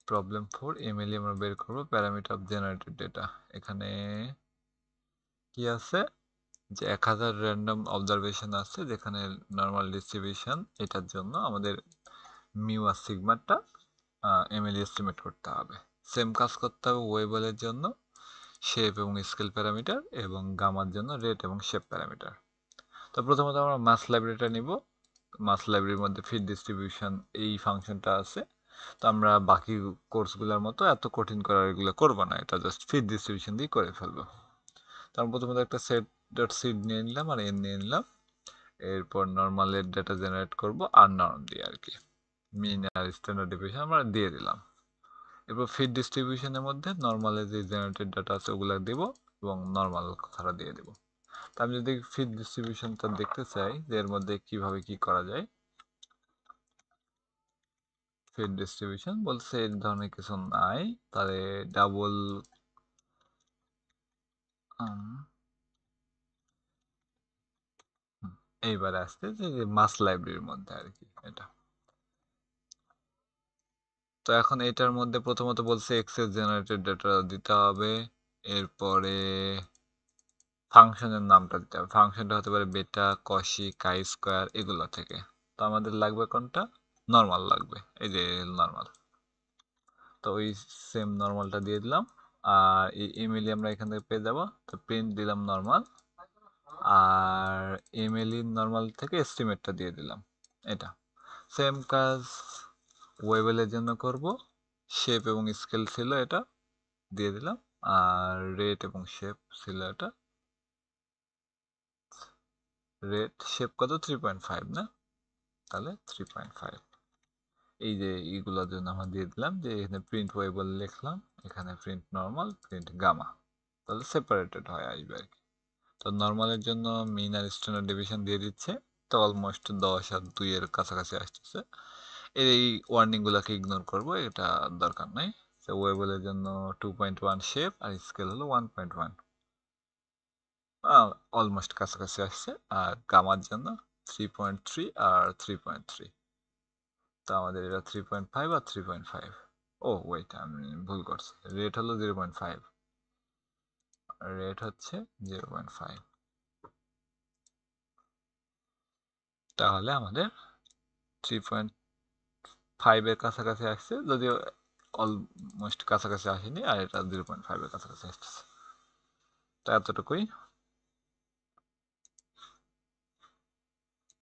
Problem 4 MLE আমরা বের করব প্যারামিটার অফ জেনারেটেড ডেটা। এখানে কি আছে যে 1000 র্যান্ডম অবজারভেশন আছে যেখানে নর্মাল ডিস্ট্রিবিউশন, এটার জন্য আমাদের মিউ আর সিগমাটা এমএলই এস্টিমেট করতে হবে। সেম কাজ করতে হবে ওয়েবলের জন্য শেপ এবং স্কেল প্যারামিটার এবং গামার জন্য রেট এবং শেপ প্যারামিটার। তো প্রথমত আমরা মাস লাইব্রেরিটা নিব। মাস লাইব্রেরির মধ্যে ফিট ডিস্ট্রিবিউশন এই ফাংশনটা আছে। তো আমরা বাকি কোর্সগুলোর মতো এত কঠিন করার এগুলো করবো না, এটা জাস্ট ফিট ডিস্ট্রিবিউশন দিয়ে করে ফেলবো। তার প্রথমত একটা সেট ডট সিড নিয়ে নিলাম আর এন নিয়ে নিলাম। এরপর নর্মালের ডেটা জেনারেট করব আর নর্ম দিয়ে আর কি, মিন আর স্ট্যান্ডার্ড ডিভিশন আমরা দিয়ে দিলাম। এরপর ফিট ডিস্ট্রিবিউশনের মধ্যে নর্মালের যে জেনারেটেড ডাটা আছে ওগুলো দিব এবং নর্মাল কথাটা দিয়ে দেবো। তা আমি যদি ফিট ডিস্ট্রিবিউশনটা দেখতে চাই যে এর মধ্যে কিভাবে কি করা যায়, ফিট ডিস্ট্রিবিউশন বলছে এই ধরনের কিছু নাই, তাহলে ডাবল এইবারে আসছে যে মাস লাইব্রেরির মধ্যে আর কি এটা। তো এখন এটার মধ্যে প্রথমত বলছে এক্সেস জেনারেটেড ডেটা দিতে হবে, এরপরে ফাংশনের নামটা দিতে হবে। ফাংশনটা হতে পারে বেটা, কসি, কাই স্কোয়ার এগুলো থেকে। তো আমাদের লাগবে কোনটা? নর্মাল লাগবে, এই যে নর্মাল। তো ওই সেম নর্মালটা দিয়ে দিলাম। আর এই এমএলই আমরা এখান থেকে পেয়ে যাব, তো প্রিন্ট দিলাম নর্মাল। আর এমএলই নর্মাল থেকে এস্টিমেটটা দিয়ে দিলাম। এটা সেম কাজ ওয়েবেলের জন্য করব। শেপ এবং স্কেল ছিল এটা, দিয়ে দিলাম। আর রেট এবং শেপ ছিল এটা, রেট শেপ কত 3.5 না, তাহলে 3.5। এই যে এইগুলোর জন্য আমরা দিয়ে দিলাম যে এখানে প্রিন্ট ওয়েবল লিখলাম, এখানে প্রিন্ট নর্মাল, প্রিন্ট গামা, তাহলে সেপারেটেড হয় আসবে আর কি। তো নর্মালের জন্য মিন আর স্ট্যান্ডার্ড ডিভিশন দিয়ে দিচ্ছে, তো অলমোস্ট 10 আর 2 এর কাছাকাছি আসতেছে। এই ওয়ার্নিংগুলোকে ইগনোর করব, এটা দরকার নাই। তো ওয়েবলের জন্য 2.1 শেপ আর স্কেল হলো 1.1, অলমোস্ট কাছাকাছি আসছে। আর গামার জন্য 3.3 আর 3.3, তো আমাদের এটা 3.5 আর 3.5। ও ওয়েট, আমি ভুল করছি, রেট হলো 0.5, রেট হচ্ছে 0.5। তাহলে আমাদের 3.5 এর কাছাকাছি আসছে, যদিও অলমোস্ট কাছাকাছি আসেনি, আর এটা 0.5 এর কাছাকাছি আসতেছে। তো এতটুকুই।